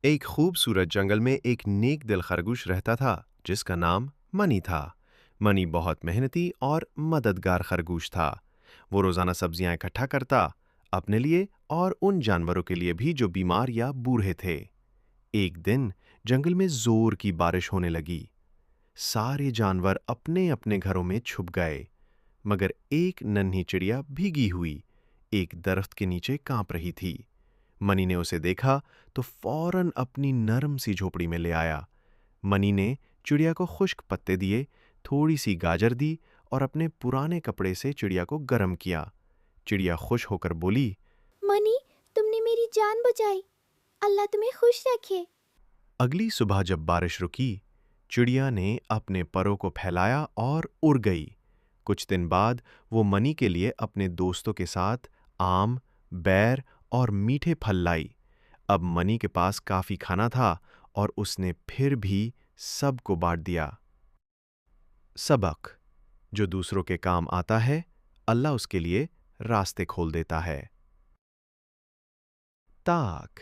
एक खूबसूरत जंगल में एक नेक दिल खरगोश रहता था जिसका नाम मनी था। मनी बहुत मेहनती और मददगार खरगोश था। वो रोजाना सब्जियां इकट्ठा करता, अपने लिए और उन जानवरों के लिए भी जो बीमार या बूढ़े थे। एक दिन जंगल में जोर की बारिश होने लगी। सारे जानवर अपने अपने घरों में छुप गए, मगर एक नन्ही चिड़िया भीगी हुई एक दरख्त के नीचे कांप रही थी। मनी ने उसे देखा तो फौरन अपनी नरम सी झोपड़ी में ले आया। मनी ने चिड़िया को खुश्क पत्ते दिए, थोड़ी सी गाजर दी और अपने पुराने कपड़े से चिड़िया को गर्म किया। चिड़िया खुश होकर बोली, मनी, तुमने मेरी जान बचाई। अल्लाह तुम्हें खुश रखे। अगली सुबह जब बारिश रुकी, चिड़िया ने अपने परों को फैलाया और उड़ गई। कुछ दिन बाद वो मनी के लिए अपने दोस्तों के साथ आम, बैर और मीठे फल लाई। अब मनी के पास काफी खाना था और उसने फिर भी सबको बांट दिया। सबक: जो दूसरों के काम आता है, अल्लाह उसके लिए रास्ते खोल देता है। ताक